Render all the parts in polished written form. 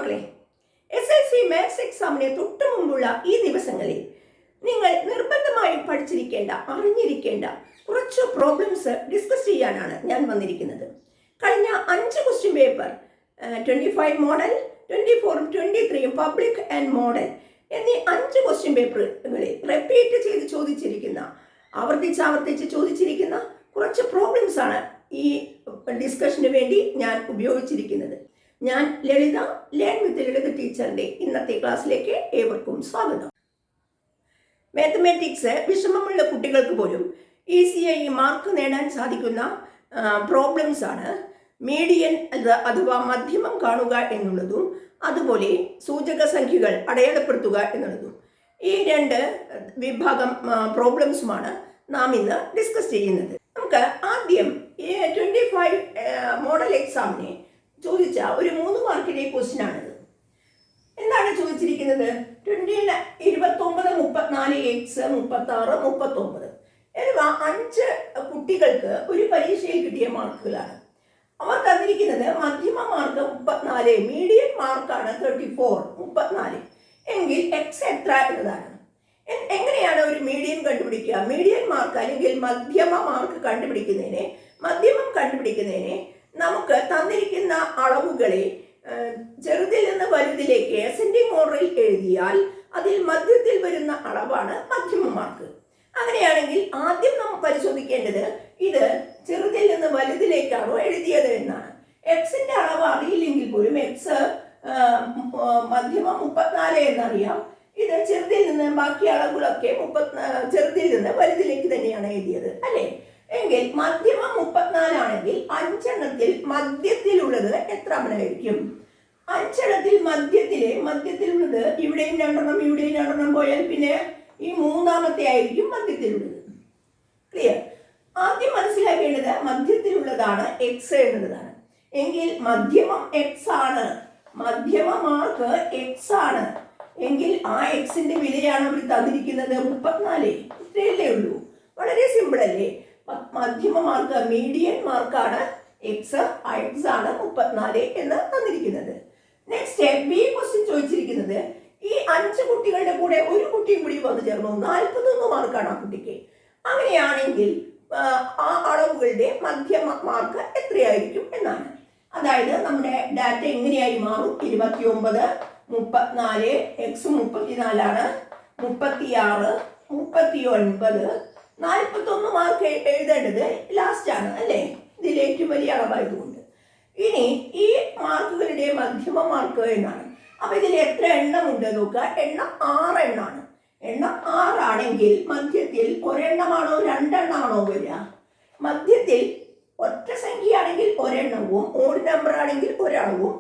മക്കളെ, SLC maths എക്സാമിന് തൊട്ടു മുമ്പുള്ള ഈ ദിവസങ്ങളിൽ നിങ്ങൾ നിർബന്ധമായും പഠിച്ചിരിക്കേണ്ട, അറിഞ്ഞിരിക്കേണ്ട കുറച്ച് പ്രോബ്ലംസ് ഡിസ്കസ് ചെയ്യാനാണ് ഞാൻ വന്നിരിക്കുന്നത്. കഴിഞ്ഞ 5 question paper 25 model, 24 23 public and model എന്നീ 5 ക്വസ്റ്റ്യൻ പേപ്പറുകളിൽ റിപ്പീറ്റ് ചെയ്ത് ചോദിച്ചിരിക്കുന്ന, ആവർത്തിച്ച് ചോദിച്ചിരിക്കുന്ന കുറച്ച് പ്രോബ്ലംസ് ആണ് ഈ ഡിസ്കഷന് വേണ്ടി ഞാൻ ഉപയോഗിച്ചിരിക്കുന്നത്. ഞാൻ ലളിത ലേൺ വിത്ത് ലളിത ടീച്ചറിൻ്റെ ഇന്നത്തെ ക്ലാസ്സിലേക്ക് ഏവർക്കും സ്വാഗതം. മാത്തമാറ്റിക്സ് വിഷമമുള്ള കുട്ടികൾക്ക് പോലും ഈസിയായി മാർക്ക് നേടാൻ സാധിക്കുന്ന പ്രോബ്ലംസ് ആണ് മീഡിയൻ അഥവാ മധ്യമം കാണുക എന്നുള്ളതും അതുപോലെ സൂചക സംഖ്യകൾ അടയാളപ്പെടുത്തുക എന്നുള്ളതും. ഈ 2 വിഭാഗം പ്രോബ്ലംസുമാണ് നാം ഇന്ന് ഡിസ്കസ് ചെയ്യുന്നത്. നമുക്ക് ആദ്യം 25 മോഡൽ എക്സാമിനെ ചോദിച്ച ഒരു 3 മാർക്കിന്റെ ക്വസ്റ്റ്യൻ ആണിത്. എന്താണ് ചോദിച്ചിരിക്കുന്നത്? 29, 34, X, 36, 39 എന്നിവ 5 കുട്ടികൾക്ക് ഒരു പരീക്ഷയിൽ കിട്ടിയ മാർക്കുകളാണ്. അവർ തന്നിരിക്കുന്നത് മധ്യമ മാർക്ക് 34, മീഡിയൻ മാർക്കാണ് 34, 34 എങ്കിൽ X എത്ര എന്നതാണ്. എങ്ങനെയാണ് ഒരു മീഡിയൻ കണ്ടുപിടിക്കുക? മീഡിയൻ മാർക്ക് അല്ലെങ്കിൽ മധ്യമ മാർക്ക് മധ്യമം കണ്ടുപിടിക്കുന്നതിനെ നമുക്ക് തന്നിരിക്കുന്ന അളവുകളെ ചെറുതിൽ നിന്ന് വലുതിലേക്ക് അസെൻഡിങ് ഓർഡറിൽ എഴുതിയാൽ അതിൽ മധ്യത്തിൽ വരുന്ന അളവാണ് മധ്യമ മാർക്ക്. അങ്ങനെയാണെങ്കിൽ ആദ്യം നാം പരിശോധിക്കേണ്ടത് ഇത് ചെറുതിൽ നിന്ന് വലുതിലേക്കാണോ എഴുതിയത് എന്നാണ്. എക്സിന്റെ അളവ് അറിയില്ലെങ്കിൽ പോലും എക്സ് മധ്യമം 34 എന്നറിയാം. ഇത് ചെറുതിൽ നിന്ന് ബാക്കി അളവുകളൊക്കെ ചെറുതിൽ നിന്ന് വലുതിലേക്ക് തന്നെയാണ് എഴുതിയത് അല്ലേ? എങ്കിൽ മധ്യമം 34 ആണെങ്കിൽ 5 എണ്ണത്തിൽ മധ്യത്തിലുള്ളത് എത്രാമനായിരിക്കും? 5 എണ്ണത്തിൽ മധ്യത്തിലുള്ളത് ഇവിടെയും 2 ഇവിടെയും 2 പോയാൽ പിന്നെ ഈ 3ാമത്തെ ആയിരിക്കും മധ്യത്തിലുള്ളത്. ക്ലിയർ? ആദ്യം മനസ്സിലാക്കേണ്ടത് മധ്യത്തിലുള്ളതാണ് എക്സ് എന്നുള്ളതാണ്. എങ്കിൽ മധ്യമം എക്സ് ആണ്, മധ്യമ മാർക്ക് എക്സ് ആണ്. എങ്കിൽ ആ എക്സിന്റെ വിലയാണ് അവർ തന്നിരിക്കുന്നത് 34. ഇത്രയല്ലേ ഉള്ളൂ, വളരെ സിമ്പിൾ അല്ലേ? മധ്യമ മാർക്ക് മീഡിയൻ മാർക്കാണ് എക്സ്, ആ എക്സ് ആണ് 34 എന്ന് തന്നിരിക്കുന്നത്. നെക്സ്റ്റ് ബി ക്വസ്റ്റ്യൻ ചോദിച്ചിരിക്കുന്നത് ഈ 5 കുട്ടികളുടെ കൂടെ ഒരു കുട്ടിയും കൂടി വന്നു ചേർന്നു 41 മാർക്കാണ് ആ കുട്ടിക്ക്. അങ്ങനെയാണെങ്കിൽ ആ അളവുകളുടെ മധ്യമ മാർക്ക് എത്രയായിരിക്കും എന്നാണ്. അതായത് നമ്മുടെ ഡാറ്റ എങ്ങനെയായി മാറും? 29, 34, എക്സ് 34 ആണ്, 36, 39, 41 മാർക്ക് എഴുതേണ്ടത് ലാസ്റ്റ് ആണ് അല്ലേ? ഇതിൽ ഏറ്റവും വലിയ അളവായതുകൊണ്ട്. ഇനി ഈ മാർക്കുകളുടെ മധ്യമ മാർക്ക് എന്നാണ്. അപ്പൊ ഇതിൽ എത്ര എണ്ണം ഉണ്ട് നോക്കുക. എണ്ണം 6 എണ്ണമാണ്. എണ്ണം 6 ആണെങ്കിൽ മധ്യത്തിൽ ഒരെണ്ണമാണോ 2 എണ്ണമാണോ വരിക? മധ്യത്തിൽ ഒറ്റ സംഖ്യ ആണെങ്കിൽ ഒരെണ്ണവും, ഓഡ് നമ്പർ ആണെങ്കിൽ ഒരളവും,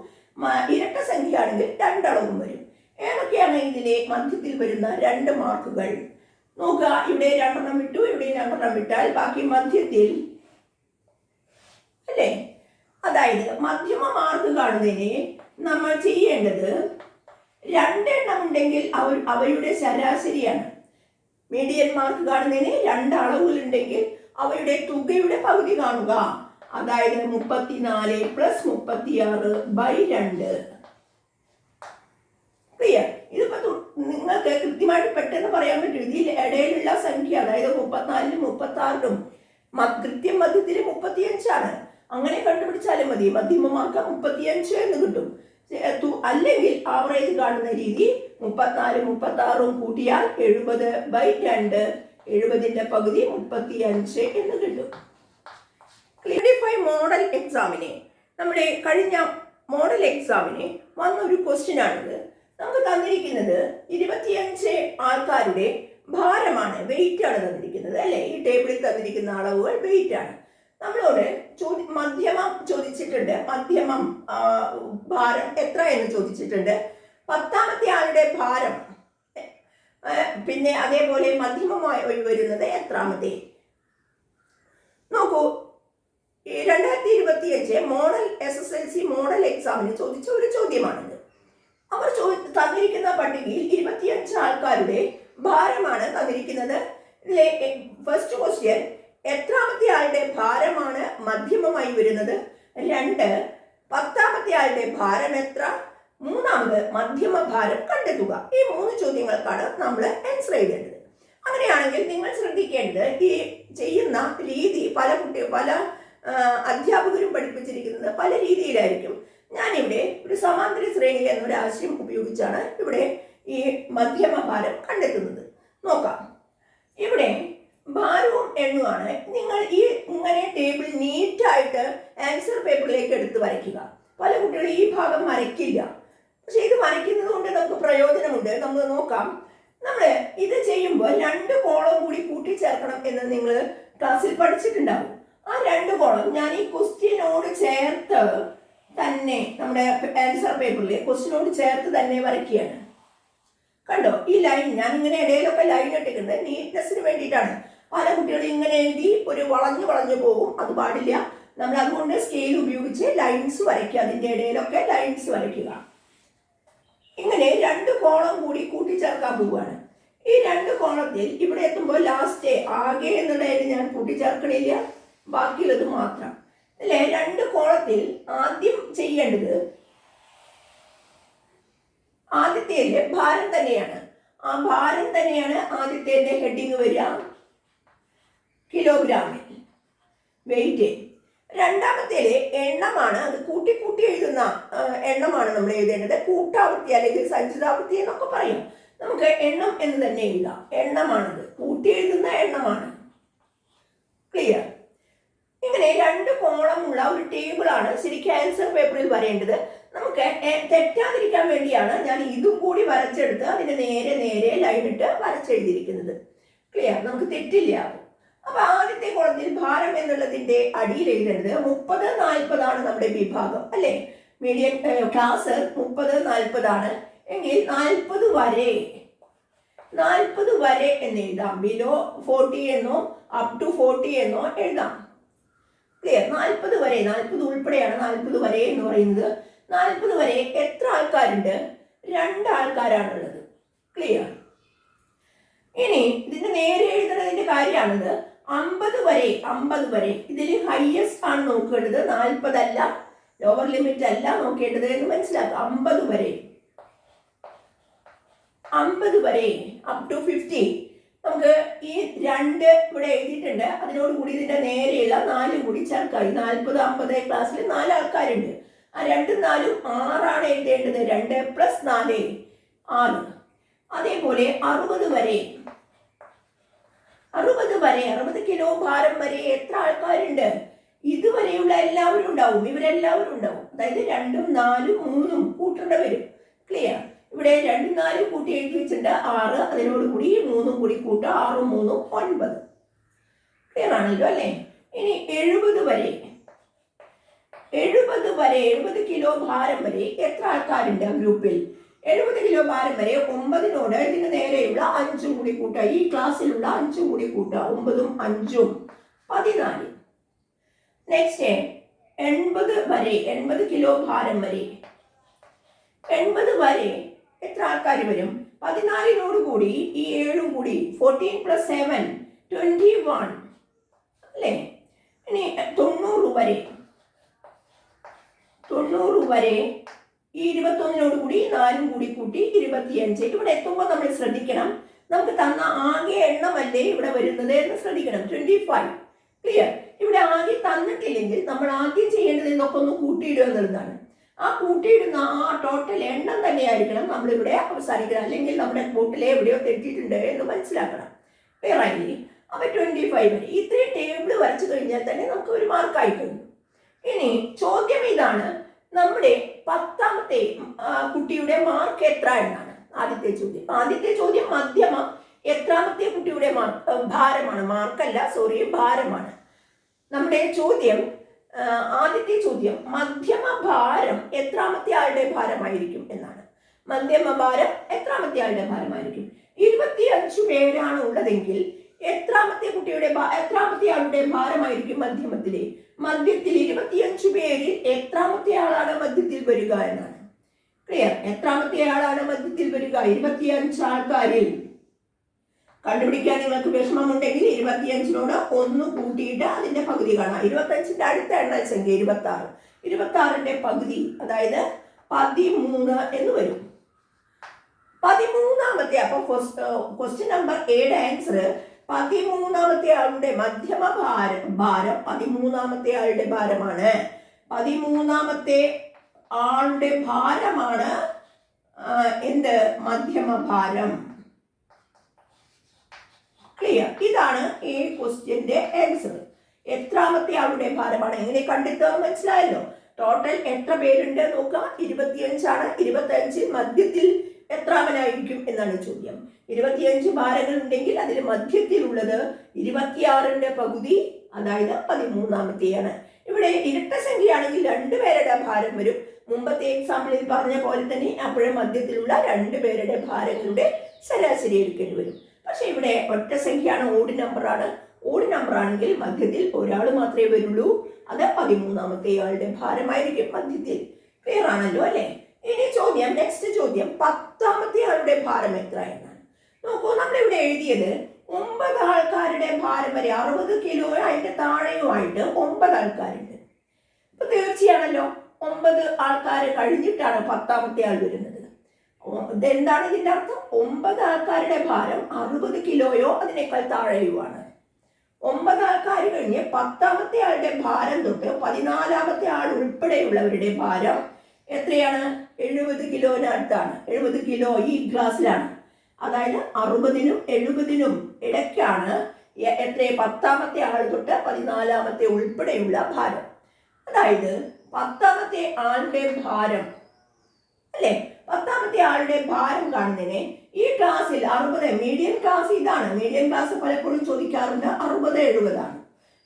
ഇരട്ട സംഖ്യ ആണെങ്കിൽ 2 അളവും വരും. ഏതൊക്കെയാണ് ഇതിലെ മധ്യത്തിൽ വരുന്ന 2 മാർക്കുകൾ നോക്കുക. ഇവിടെ 2 എണ്ണം വിട്ടു, ഇവിടെ 2 എണ്ണം വിട്ടാൽ ബാക്കി മധ്യത്തിൽ അല്ലേ? അതായത് മധ്യമ മാർക്ക് കാണുന്നതിന് നമ്മൾ ചെയ്യേണ്ടത് 2 എണ്ണം ഉണ്ടെങ്കിൽ അവയുടെ ശരാശരിയാണ്. മീഡിയൻ മാർക്ക് കാണുന്നതിന് 2 അളവുകൾ ഉണ്ടെങ്കിൽ അവയുടെ തുകയുടെ പകുതി കാണുക. അതായത് 34 + 36/2. ക്ലിയർ? ഇതിപ്പോ നിങ്ങൾക്ക് കൃത്യമായിട്ട് പെട്ടെന്ന് പറയാൻ പറ്റും. ഇതിൽ ഇടയിലുള്ള സംഖ്യ അതായത് 34 36 കൃത്യം മധ്യത്തിൽ 35 ആണ്. അങ്ങനെ കണ്ടുപിടിച്ചാലും മതി. മധ്യമ മാർക്ക് 35 എന്ന് കിട്ടും. അല്ലെങ്കിൽ ആവറേജ് കാണുന്ന രീതി 34 36 കൂട്ടിയാൽ 70/2, 70ന്റെ പകുതി 35 എന്ന് കിട്ടും. 25 മോഡൽ എക്സാമിനെ, നമ്മുടെ കഴിഞ്ഞ മോഡൽ എക്സാമിന് വന്നൊരു ക്വസ്റ്റ്യൻ ആണിത്. നമുക്ക് തന്നിരിക്കുന്നത് 25 ആൾക്കാരുടെ ഭാരമാണ്, വെയിറ്റ് ആണ് തന്നിരിക്കുന്നത് അല്ലേ? ഈ ടേബിളിൽ തന്നിരിക്കുന്ന അളവുകൾ വെയിറ്റ് ആണ്. നമ്മളോട് മധ്യമം ചോദിച്ചിട്ടുണ്ട്. മധ്യമം ഭാരം എത്ര എന്ന് ചോദിച്ചിട്ടുണ്ട്. 10ാമത്തെ ആളുടെ ഭാരം, പിന്നെ അതേപോലെ മധ്യമമായി വരുന്നത് എത്രാമത്തെ? നോക്കൂ, 2025 മോഡൽ SSLC മോഡൽ എക്സാമിന് ചോദിച്ച ഒരു ചോദ്യമാണിത്. അവർ തന്നിരിക്കുന്ന പട്ടികയിൽ 25 ആൾക്കാരുടെ ഭാരമാണ് തന്നിരിക്കുന്നത്. ഇതിലെ ഫസ്റ്റ് ക്വസ്റ്റ്യൻ, എത്രാമത്തെ ആളുടെ ഭാരമാണ് മധ്യമമായി വരുന്നത്? 2. 10ാമത്തെ ആളുടെ ഭാരം എത്ര? മൂന്നാമത് മധ്യമഭാരം കണ്ടെത്തുക. ഈ 3 ചോദ്യങ്ങൾക്കാണ് നമ്മൾ ആൻസർ എഴുതേണ്ടത്. അങ്ങനെയാണെങ്കിൽ നിങ്ങൾ ശ്രദ്ധിക്കേണ്ടത് ഈ ചെയ്യുന്ന രീതി പല അധ്യാപകരും പഠിപ്പിച്ചിരിക്കുന്നത് പല രീതിയിലായിരിക്കും. ഞാനിവിടെ ഒരു സമാന്തര ശ്രേണി എന്നൊരു ആശയം ഉപയോഗിച്ചാണ് ഇവിടെ ഈ മധ്യമഭാരം കണ്ടെത്തുന്നത്. നോക്കാം. ഇവിടെ ഭാരവും എണ്ണുമാണ്. നിങ്ങൾ ഇങ്ങനെ ടേബിൾ നീറ്റായിട്ട് ആൻസർ പേപ്പറിലേക്ക് എടുത്ത് വരയ്ക്കുക. പല കുട്ടികളും ഈ ഭാഗം വരയ്ക്കില്ല. പക്ഷെ ഇത് വരയ്ക്കുന്നത് കൊണ്ട് നമുക്ക് പ്രയോജനമുണ്ട്. നമ്മൾ നോക്കാം. നമ്മൾ ഇത് ചെയ്യുമ്പോൾ 2 കോളം കൂടി കൂട്ടിച്ചേർക്കണം എന്ന് നിങ്ങൾ ക്ലാസ്സിൽ പഠിച്ചിട്ടുണ്ടാവും. ആ 2 കോളം ഞാൻ ഈ ക്വസ്റ്റ്യനോട് ചേർത്ത് തന്നെ നമ്മുടെ ആൻസർ പേപ്പറിൽ ക്വസ്റ്റ്യനോട് ചേർത്ത് തന്നെ വരയ്ക്കുകയാണ്. കണ്ടോ? ഈ ലൈൻ ഞാൻ ഇങ്ങനെ ഇടയിലൊക്കെ ലൈൻ ഇട്ടിട്ടുണ്ട്. നീറ്റ്നെസ്സിന് വേണ്ടിയിട്ടാണ്. പല കുട്ടികളും ഇങ്ങനെ എഴുതി ഒരു വളഞ്ഞു പോകും. അത് പാടില്ല. നമ്മൾ അതുകൊണ്ട് സ്കെയിൽ ഉപയോഗിച്ച് ലൈൻസ് വരയ്ക്കുക. അതിൻ്റെ ഇടയിലൊക്കെ ലൈൻസ് വരയ്ക്കുക. ഇങ്ങനെ 2 കോളം കൂടി കൂട്ടിച്ചേർക്കാൻ പോവുകയാണ്. ഈ 2 കോളത്തിൽ ഇവിടെ എത്തുമ്പോൾ ലാസ്റ്റ് ആകെ എന്നുള്ളതിൽ ഞാൻ കൂട്ടിച്ചേർക്കണില്ല, ബാക്കിയുള്ളത് മാത്രം. അല്ലേ? 2 കോളത്തിൽ ആദ്യം ചെയ്യേണ്ടത് ആദ്യത്തേതിലെ ഭാരം തന്നെയാണ്. ആ ഭാരം തന്നെയാണ് ആദ്യത്തേതിന്റെ ഹെഡിങ് വരിക കിലോഗ്രാമിൽ വെയിറ്റ്. രണ്ടാമത്തേല് എണ്ണമാണ്. അത് കൂട്ടി എഴുതുന്ന എണ്ണമാണ് നമ്മൾ എഴുതേണ്ടത്. കൂട്ടാവൃത്തി അല്ലെങ്കിൽ സഞ്ചിതാവൃത്തി എന്നൊക്കെ പറയും. നമുക്ക് എണ്ണം എന്ന് തന്നെ എഴുതാം. എണ്ണമാണത്, കൂട്ടി എഴുതുന്ന എണ്ണമാണ്. ക്ലിയർ? ഇങ്ങനെ 2 കോളമുള്ള ഒരു ടേബിളാണ് ശരിക്കും ആൻസർ പേപ്പറിൽ വരേണ്ടത്. നമുക്ക് തെറ്റാതിരിക്കാൻ വേണ്ടിയാണ് ഞാൻ ഇതും കൂടി വരച്ചെടുത്ത് അതിന് നേരെ ലൈനിട്ട് വരച്ചെഴുതിയിരിക്കുന്നത്. ക്ലിയർ? നമുക്ക് തെറ്റില്ല. അപ്പൊ ആദ്യത്തെ കോളത്തിൽ ഭാരം എന്നുള്ളതിന്റെ അടിയിൽ എഴുതേണ്ടത് 30-40 ആണ് നമ്മുടെ വിഭാഗം, അല്ലെ? മീഡിയം ക്ലാസ് 30-40 എങ്കിൽ 40 വരെ എന്ന് എഴുതാം. ബിലോ 40 എന്നോ അപ് ടു 40 എന്നോ എഴുതാം. ക്ലിയർ? 40 വരെ, 40 ഉൾപ്പെടെയാണ് 40 വരെ എന്ന് പറയുന്നത്. 40 വരെ എത്ര ആൾക്കാരുണ്ട്? 2 ആൾക്കാരാണുള്ളത്. ക്ലിയർ? ഇനി ഇതിന്റെ നേരെ എഴുതുന്നതിന്റെ കാര്യമാണിത്. 50 വരെ ഇതിൽ ഹയസ്റ്റ് ആണ് നോക്കേണ്ടത്, 40 അല്ല, ലോവർ ലിമിറ്റ് അല്ല നോക്കേണ്ടത് എന്ന് മനസ്സിലാക്കുക. 50 വരെ അപ് ടു 50. നമുക്ക് ഈ 2 ഇവിടെ എഴുതിയിട്ടുണ്ട്. അതിനോട് കൂടി ഇതിന്റെ നേരെയുള്ള 4 കൂടി ചേർക്കാം. 40, 50 ക്ലാസ്സിൽ 4 ആൾക്കാരുണ്ട്. ആ 2, 4, 6 ആണ് എഴുതേണ്ടത്. 2 + 4 6. അതേപോലെ 60 വരെ 60 കിലോ ഭാരം വരെ എത്ര ആൾക്കാരുണ്ട്? ഇതുവരെയുള്ള എല്ലാവരും ഉണ്ടാവും. ഇവരെല്ലാവരും ഉണ്ടാവും. അതായത് 2, 4, 3 കൂട്ടേണ്ടി വരും. ക്ലിയർ? ഇവിടെ 2, 4 കൂട്ടി എഴുതി വെച്ചിട്ടുണ്ട് 6. അതിനോട് കൂടി 3 കൂടി കൂട്ടുക. 6, 3, 9. ക്ലിയർ ആണല്ലോ, അല്ലേ? ഇനി 70 70 കിലോ ഭാരം വരെ എത്ര ആൾക്കാരുണ്ട് ഗ്രൂപ്പിൽ? 70 കിലോ ഭാരം വരെ 9നോട് ഇതിന് നേരെയുള്ള 5 കൂടി കൂട്ടുക. ഈ ക്ലാസ്സിലുള്ള 5 കൂടി കൂട്ടുക. 9ഉം 5ഉം 14. നെക്സ്റ്റ് 80 കിലോ ഭാരം വരെ 80 വരെ എത്ര ആൾക്കാർ വരും? 14നോട് കൂടി ഈ 7ഉം കൂടി 14 + 7 21, അല്ലേ? ഇനി 90 വരെ ഈ 21നോട് കൂടി 4ഉം കൂടി കൂട്ടി 25. ഇവിടെ എത്തുമ്പോൾ നമ്മൾ ശ്രദ്ധിക്കണം, നമുക്ക് തന്ന ആകെ എണ്ണമല്ലേ ഇവിടെ വരുന്നത് എന്ന് ശ്രദ്ധിക്കണം. 25. ക്ലിയർ? ഇവിടെ ആകെ തന്നിട്ടില്ലെങ്കിൽ നമ്മൾ ആദ്യം ചെയ്യേണ്ടത് ഇതൊക്കെ ഒന്ന് കൂട്ടിയിടുക എന്നുള്ളതാണ്. ആ കൂട്ടിയിടുന്ന ആ ടോട്ടൽ എണ്ണം തന്നെയായിരിക്കണം നമ്മളിവിടെ അവസാനിക്കണം. അല്ലെങ്കിൽ നമ്മുടെ കൂട്ടിലെ എവിടെയോ തെറ്റിയിട്ടുണ്ട് എന്ന് മനസ്സിലാക്കണം. ക്ലിയർ ആയില്ലേ? അപ്പൊ 25 വരെ ഇത്രയും ടേബിൾ വരച്ചു കഴിഞ്ഞാൽ തന്നെ നമുക്ക് ഒരു മാർക്കായി കഴിഞ്ഞു. ഇനി ചോദ്യം ഇതാണ്, നമ്മുടെ 10ാമത്തെ കുട്ടിയുടെ മാർക്ക് എത്ര എന്നാണ് ആദ്യത്തെ ചോദ്യം. മധ്യമം എത്രാമത്തെ കുട്ടിയുടെ ഭാരമാണ്, മാർക്കല്ല, സോറി, ഭാരമാണ്. നമ്മുടെ ചോദ്യം, ആദ്യത്തെ ചോദ്യം മധ്യമ ഭാരം എത്രാമത്തെ ആളുടെ ഭാരമായിരിക്കും എന്നാണ്. മധ്യമ ഭാരം എത്രാമത്തെ ആളുടെ ഭാരമായിരിക്കും? 25 പേരാണ് ഉള്ളതെങ്കിൽ എത്രാമത്തെ ആളുടെ ഭാരമായിരിക്കും മധ്യത്തിൽ 25 പേരിൽ എത്രാമത്തെ ആളാണ് മധ്യത്തിൽ വരിക എന്നാണ്. ക്ലിയർ? എത്രാമത്തെ ആളാണ് മധ്യത്തിൽ വരിക? 25 ആൾക്കാരിൽ. കണ്ടുപിടിക്കാൻ നിങ്ങൾക്ക് വിഷമമുണ്ടെങ്കിൽ 25നോട് 1 കൂട്ടിയിട്ട് അതിന്റെ പകുതി കാണാം. 25ന്റെ അടുത്ത എണ്ണസംഖ്യ 26. 26ന്റെ പകുതി, അതായത് 13 എന്ന് വരും. 13ാമത്തെ, അപ്പൊ ക്വസ്റ്റ്യൻ നമ്പർ എയുടെ ആൻസർ 13ാമത്തെ ആളുടെ മധ്യമ ഭാരം 13ാമത്തെ ആളുടെ ഭാരമാണ്. 13ാമത്തെ ആളുടെ ഭാരമാണ് എന്ത്? മധ്യമ ഭാരം. ക്ലിയർ? ഇതാണ് ഈ ക്വസ്റ്റ്യന്റെ ആൻസർ. എത്രാമത്തെ ആളുടെ ഭാരമാണ്? എങ്ങനെ കണ്ടെത്തുക മനസ്സിലായല്ലോ. ടോട്ടൽ എത്ര പേരുണ്ട് നോക്കാം. 25 ആണ്. 25 മധ്യത്തിൽ എത്രാമനായിരിക്കും എന്നാണ് ചോദ്യം. 25 ഭാരങ്ങൾ ഉണ്ടെങ്കിൽ അതിൽ മധ്യത്തിലുള്ളത് 26ന്റെ പകുതി, അതായത് 13ാമത്തെയാണ്. ഇവിടെ ഇരട്ട സംഖ്യയാണെങ്കിൽ 2 പേരുടെ ഭാരം വരും. മുമ്പത്തെ എക്സാമ്പിളിൽ പറഞ്ഞ പോലെ തന്നെ അപ്പോഴും മധ്യത്തിലുള്ള 2 പേരുടെ ഭാരങ്ങളുടെ ശരാശരി എടുക്കേണ്ടി വരും. പക്ഷെ ഇവിടെ ഒറ്റ സംഖ്യയാണ്, ഓഡ് നമ്പറാണ്. ഓഡ് നമ്പർ ആണെങ്കിൽ മധ്യത്തിൽ ഒരാൾ മാത്രമേ വരുള്ളൂ. അത് 13ാമത്തെ ആളുടെ ഭാരമായിരിക്കും മധ്യത്തിൽ. ക്ലിയർ ആണല്ലോ അല്ലെ? ഇനി ചോദ്യം, നെക്സ്റ്റ് ചോദ്യം, 10ാമത്തെ ആളുടെ ഭാരം എത്ര എന്നാണ്. നോക്കൂ, നമ്മളിവിടെ എഴുതിയത് 9 ആൾക്കാരുടെ ഭാരം വരെ 60 കിലോ അതിന്റെ താഴെയുമായിട്ട് 9 ആൾക്കാരുണ്ട്. ഇപ്പൊ തീർച്ചയാണല്ലോ 9 ആൾക്കാർ കഴിഞ്ഞിട്ടാണ് 10ാമത്തെ ആൾ വരുന്നത്. ഇതെന്താണ് ഇതിന്റെ അർത്ഥം? 9 ആൾക്കാരുടെ ഭാരം 60 കിലോയോ അതിനേക്കാൾ താഴെയുമാണ്. 9 ആൾക്കാർ കഴിഞ്ഞ് 10ാമത്തെ ആളുടെ ഭാരം തൊട്ട് 14ാമത്തെ ആൾ ഉൾപ്പെടെയുള്ളവരുടെ ഭാരം എത്രയാണ്? 70 കിലോനടുത്താണ്. 70 കിലോ ഈ ഗ്ലാസ്സിലാണ്. അതായത് 60നും 70നും ഇടയ്ക്കാണ് എത്ര? 10ാമത്തെ ആൾ തൊട്ട് 14ാമത്തെ ഉൾപ്പെടെയുള്ള ഭാരം. അതായത് 10ാമത്തെ ആളുടെ ഭാരം അല്ലെ, 10ാമത്തെ ആളുടെ ഭാരം കാണുന്നതിനെ ഈ ക്ലാസ്സിൽ 60, മീഡിയം ക്ലാസ് ഇതാണ്. മീഡിയം ക്ലാസ് പലപ്പോഴും ചോദിക്കാറുണ്ട് 60-70 ആണ്.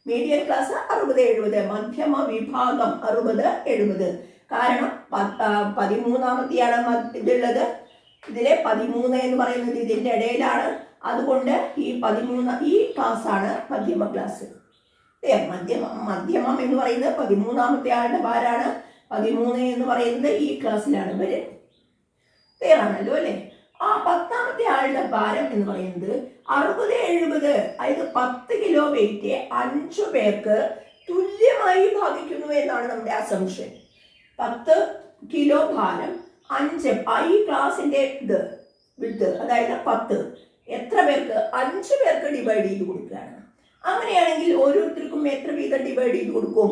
മീഡിയം ക്ലാസ് 60-70, മധ്യമ വിഭാഗം 60-70. കാരണം 13ാമത്തെയാണ് ഇതുള്ളത്. ഇതിലെ 13 എന്ന് പറയുന്നത് ഇതിന്റെ ഇടയിലാണ്. അതുകൊണ്ട് ഈ 13 ഈ ക്ലാസ് ആണ് മധ്യമ ക്ലാസ്. മധ്യമം എന്ന് പറയുന്നത് 13ാമത്തെ ആളുടെ ഭാരമാണ്. 13 എന്ന് പറയുന്നത് ഈ ക്ലാസ്സിലാണ് വരുന്നത്. ക്ലിയർ ആണല്ലോ അല്ലെ? ആ 10ാമത്തെ ആളുടെ ഭാരം എന്ന് പറയുന്നത് 60-70, അതായത് 10 കിലോ വെയിറ്റ് 5 പേർക്ക് തുല്യമായി ഭാഗിക്കുന്നു എന്നാണ് നമ്മുടെ അസംഷൻ. 10 കിലോ ഭാരം 5 ഈ ക്ലാസിന്റെ വിട്ട്, അതായത് 10 എത്ര പേർക്ക്? 5 പേർക്ക് ഡിവൈഡ് ചെയ്ത് കൊടുക്കുകയാണ്. അങ്ങനെയാണെങ്കിൽ ഓരോരുത്തർക്കും എത്ര വീതം ഡിവൈഡ് ചെയ്ത് കൊടുക്കും?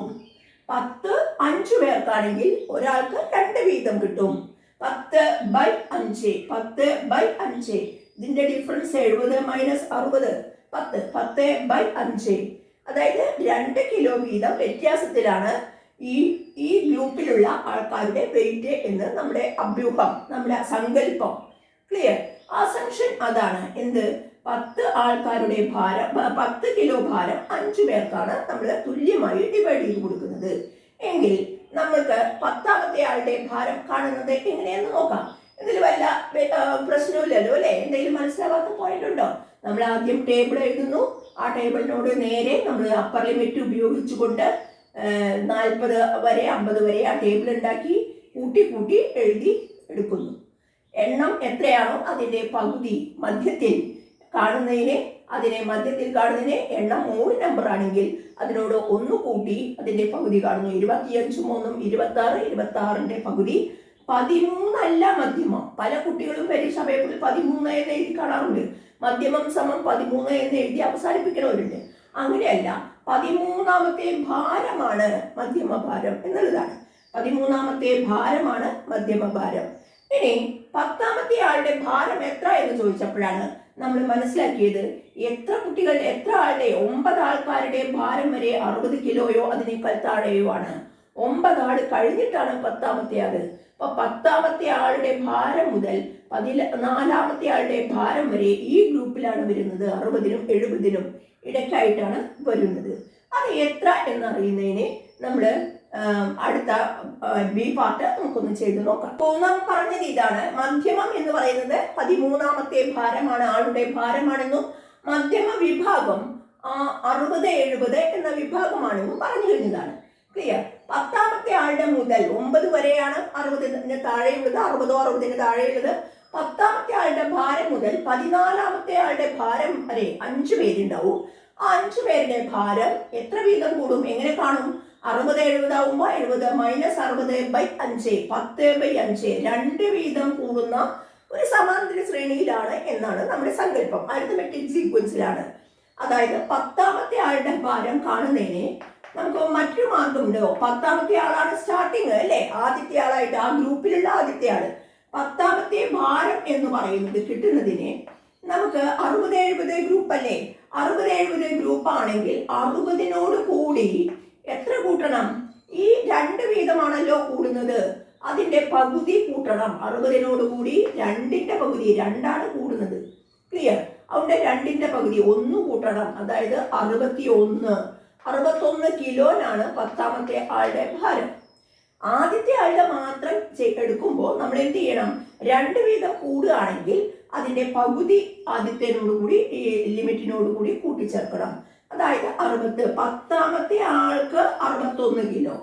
10 5 പേർക്കാണെങ്കിൽ ഒരാൾക്ക് 2 വീതം കിട്ടും. 10/5 ഇതിന്റെ ഡിഫറൻസ് 70 - 60 10/5, അതായത് 2 കിലോ വീതം വ്യത്യാസത്തിലാണ് ഈ ഗ്രൂപ്പിലുള്ള ആൾക്കാരുടെ വെയിറ്റ് എന്ന് നമ്മുടെ അഭ്യൂഹം, നമ്മുടെ സങ്കല്പം. ക്ലിയർ? അസംഷൻ അതാണ്. എന്ത്? 10 ആൾക്കാരുടെ ഭാരം, 10 കിലോ ഭാരം 5 പേർക്കാണ് നമ്മൾ തുല്യമായി ഡിവൈഡ് ചെയ്ത് കൊടുക്കുന്നത്. എങ്കിൽ നമ്മൾക്ക് 10ാമത്തെ ആളുടെ ഭാരം കാണുന്നത് എങ്ങനെയെന്ന് നോക്കാം. ഇതിൽ വല്ല പ്രശ്നമില്ലല്ലോ അല്ലെ? എന്തെങ്കിലും മനസ്സിലാവാത്ത പോയിന്റ് ഉണ്ടോ? നമ്മൾ ആദ്യം ടേബിൾ എഴുതുന്നു. ആ ടേബിളിനോട് നേരെ നമ്മൾ അപ്പർ ലിമിറ്റ് ഉപയോഗിച്ചുകൊണ്ട് 40 വരെ 50 വരെ ആ ടേബിൾ ഉണ്ടാക്കി കൂട്ടി എഴുതി എടുക്കുന്നു. എണ്ണം എത്രയാണോ അതിന്റെ പകുതി മധ്യത്തിൽ കാണുന്നതിനെ എണ്ണം 3 നമ്പർ ആണെങ്കിൽ അതിനോട് 1 കൂട്ടി അതിന്റെ പകുതി കാണുന്നു. 25 3 26, 26ന്റെ പകുതി 13 അല്ല മധ്യമം. പല കുട്ടികളും പരീക്ഷാ പേപ്പറിൽ 13 എന്ന് എഴുതി കാണാറുണ്ട്. മധ്യമം സമം 13 എന്ന് എഴുതി അവസാനിപ്പിക്കുന്നവരുണ്ട്. അങ്ങനെയല്ല, 13ാമത്തെ ഭാരമാണ് മധ്യമ ഭാരം എന്നുള്ളതാണ്. 13ാമത്തെ ഭാരമാണ് മധ്യമ ഭാരം. ഇനി 10ാമത്തെ ആളുടെ ഭാരം എത്ര എന്ന് ചോദിച്ചപ്പോഴാണ് നമ്മൾ മനസ്സിലാക്കിയത് എത്ര കുട്ടികൾ, എത്ര ആളുടെ? 9 ആൾക്കാരുടെ ഭാരം വരെ 60 കിലോയോ അതിനേക്കാൾ താഴെയോ ആണ്. 9 ആൾ കഴിഞ്ഞിട്ടാണ് 10ാമത്തെ ആള്. അപ്പൊ 10ാമത്തെ ആളുടെ ഭാരം മുതൽ 14ാമത്തെ ആളുടെ ഭാരം വരെ ഈ ഗ്രൂപ്പിലാണ് വരുന്നത്. 60നും 70നും ഇടയ്ക്കായിട്ടാണ് വരുന്നത്. അത് എത്ര എന്നറിയുന്നതിന് നമ്മൾ അടുത്ത ബി പാർട്ട് നമുക്കൊന്ന് ചെയ്ത് നോക്കാം. അപ്പോൾ നാം പറഞ്ഞത് ഇതാണ്, മധ്യമം എന്ന് പറയുന്നത് 13ാമത്തെ ഭാരമാണ്, ആളുടെ ഭാരമാണെന്നും മധ്യമ വിഭാഗം 60-70 എന്ന വിഭാഗമാണെന്നും പറഞ്ഞു കഴിഞ്ഞതാണ്. ക്ലിയർ? 10ാമത്തെ ആളുടെ മുതൽ 9 വരെയാണ് 60ന് താഴെയുള്ളത്, 60-60ന് താഴെയുള്ളത്. 10ാമത്തെ ആളുടെ ഭാരം മുതൽ 14ാമത്തെ ആളുടെ ഭാരം വരെ 5 പേരുണ്ടാവും. ആ 5 പേരുടെ ഭാരം എത്ര വീതം കൂടും? എങ്ങനെ കാണും? 60 ആവുമ്പോൾ 70 മൈനസ് 60/5 10/5 2 വീതം കൂടുന്ന ഒരു സമാന്തര ശ്രേണിയിലാണ് എന്നാണ് നമ്മുടെ സങ്കല്പം. അരിത്മെറ്റിക് സീക്വൻസിലാണ്. അതായത് 10ാമത്തെ ആളുടെ ഭാരം കാണുന്നതിന് നമുക്ക് മറ്റൊരു മാർഗമുണ്ട്. 10ാമത്തെ ആളാണ് സ്റ്റാർട്ടിങ് അല്ലേ, ആദ്യത്തെ ആളായിട്ട് ആ ഗ്രൂപ്പിലുള്ള ആദ്യത്തെ ആള്. 10ാമത്തെ ഭാരം എന്ന് പറയുന്നത് കിട്ടുന്നതിന് നമുക്ക് 60-70 ഗ്രൂപ്പ് അല്ലേ, 60-70 ഗ്രൂപ്പ് ആണെങ്കിൽ 60നോട് കൂടി എത്ര കൂട്ടണം? ഈ 2 വീതമാണല്ലോ കൂടുന്നത്, അതിന്റെ പകുതി കൂട്ടണം. 60നോട് കൂടി 2ന്റെ പകുതി, 2ആണ് കൂടുന്നത്. ക്ലിയർ? അവിടെ 2ന്റെ പകുതി 1 കൂട്ടണം. അതായത് 61 കിലോനാണ് 10ാമത്തെ ആളുടെ ഭാരം. ആദ്യത്തെ ആളുടെ മാത്രം എടുക്കുമ്പോൾ നമ്മൾ എന്ത് ചെയ്യണം? 2 വീതം കൂടുകയാണെങ്കിൽ അതിന്റെ പകുതി ആദ്യത്തേനോട് കൂടി ഈ ലിമിറ്റിനോട് കൂടി കൂട്ടിച്ചേർക്കണം. അതായത് 10ാമത്തെ ആൾക്ക് 61 കിലോ,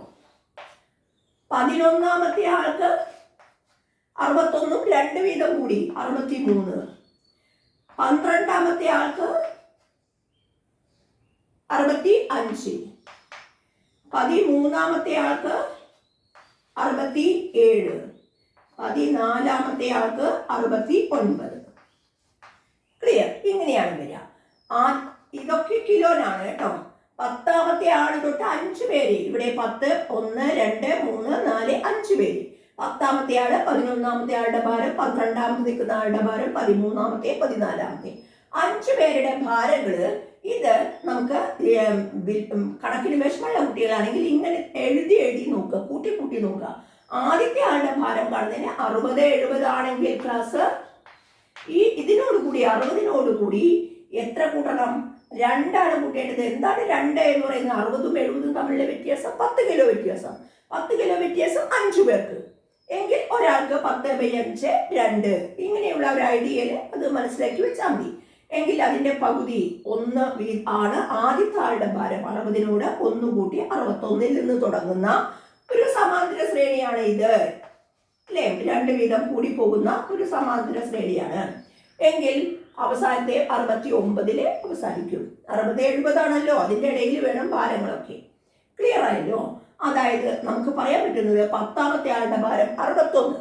11ാമത്തെ ആൾക്ക് 61 2 വീതം കൂടി 63, 12ാമത്തെ ആൾക്ക് 65, 13ാമത്തെ ആൾക്ക് 67, 14ാമത്തെ ആൾക്ക് 69. ക്ലിയർ? ഇങ്ങനെയാണ് വരിക. ഇതൊക്കെ കിലോനാണ് കേട്ടോ. 10ാമത്തെ ആള് തൊട്ട് 5 പേര്, ഇവിടെ 10, 1, 2, 3, 4, 5 പേര്. 10ാമത്തെ ആള്, 11ാമത്തെ ആളുടെ ഭാരം, 12ാമത്തെ നിൽക്കുന്ന ആളുടെ ഭാരം, 13ാമത്തെ, 14ാമത്തെ 5 പേരുടെ ഭാരങ്ങള്. ഇത് നമുക്ക് കണക്കിന് വിഷമമുള്ള കുട്ടികളാണെങ്കിൽ ഇങ്ങനെ എഴുതി നോക്കുക, കൂട്ടി നോക്കുക. ആദ്യത്തെ ആളുടെ ഭാരം കാണുന്നതിന് 60-70 ആണെങ്കിൽ ക്ലാസ് ഇതിനോട് കൂടി 60നോട് കൂടി എത്ര കൂട്ടണം? 2ആണ് കൂട്ടേണ്ടത്. എന്താണ് 2 എന്ന് പറയുന്നത്? 60ഉം 70ഉം തമ്മിലുള്ള വ്യത്യാസം 10 കിലോ വ്യത്യാസം. 10 കിലോ വ്യത്യാസം 5 പേർക്ക് എങ്കിൽ ഒരാൾക്ക് 10/5 2. ഇങ്ങനെയുള്ള ഒരു ഐഡിയയിൽ അത് മനസ്സിലാക്കി വെച്ചാൽ മതി. എങ്കിൽ അതിന്റെ പകുതി 1 ആണ് ആദ്യത്തെ ആളുടെ ഭാരം. 60നോട് 1 കൂട്ടി 61ൽ നിന്ന് തുടങ്ങുന്ന ഒരു സമാന്തര ശ്രേണിയാണ് ഇത് അല്ലേ. 2 വീതം കൂടി പോകുന്ന ഒരു സമാന്തര ശ്രേണിയാണ്. എങ്കിൽ അവസാനത്തെ 69 അവസാനിക്കും. 60-70 ആണല്ലോ, അതിന്റെ ഇടയിൽ വേണം ഭാരങ്ങളൊക്കെ. ക്ലിയർ ആയല്ലോ? അതായത് നമുക്ക് പറയാൻ പറ്റുന്നത് 10ാമത്തെ ആളുടെ ഭാരം 61.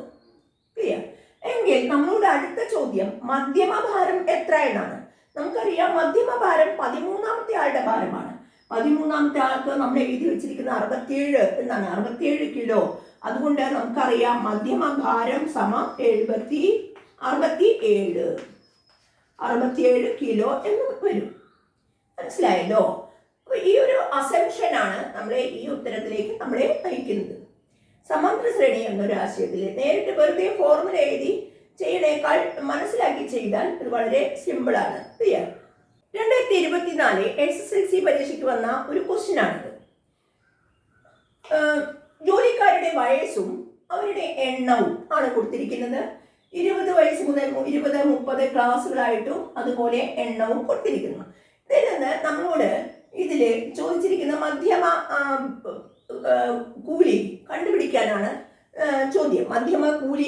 ക്ലിയർ? എങ്കിൽ നമ്മളുടെ അടുത്ത ചോദ്യം മധ്യമഭാരം എത്ര എന്നാണ്. നമുക്കറിയാം മധ്യമഭാരം 13ാമത്തെ ആളുടെ ഭാരമാണ്. 13ാമത്തെ ആൾക്ക് നമ്മൾ എഴുതി വെച്ചിരിക്കുന്ന 67 എന്നാണ്, 67 കിലോ. അതുകൊണ്ട് നമുക്കറിയാം മധ്യമഭാരം സമം 67 കിലോ എന്ന് വരും. മനസ്സിലായല്ലോ? അപ്പൊ ഈ ഒരു അസംഷനാണ് നമ്മളെ ഈ ഉത്തരത്തിലേക്ക് നമ്മളെ നയിക്കുന്നത്. സമാന്തര ശ്രേണി എന്നൊരു ആശയത്തിൽ നേരിട്ട് വെറുതെ ഫോർമുല എഴുതി ചെയ്യണേക്കാൾ മനസ്സിലാക്കി ചെയ്താൽ ഇത് വളരെ സിമ്പിളാണ്. ക്ലിയർ? 2024 SSLC പരീക്ഷയ്ക്ക് വന്ന ഒരു ക്വസ്റ്റ്യൻ ആണിത്. ജോലിക്കാരുടെ വയസ്സും അവരുടെ എണ്ണവും ആണ് കൊടുത്തിരിക്കുന്നത്. 20 വയസ്സ് മുതൽ 20-30 ക്ലാസ്സുകളായിട്ടും അതുപോലെ എണ്ണവും കൊടുത്തിരിക്കുന്നു. ഇതിൽ നിന്ന് നമ്മളോട് ഇതില് ചോദിച്ചിരിക്കുന്ന മധ്യമ കൂലി കണ്ടുപിടിക്കാനാണ് ചോദ്യം. മധ്യമ കൂലി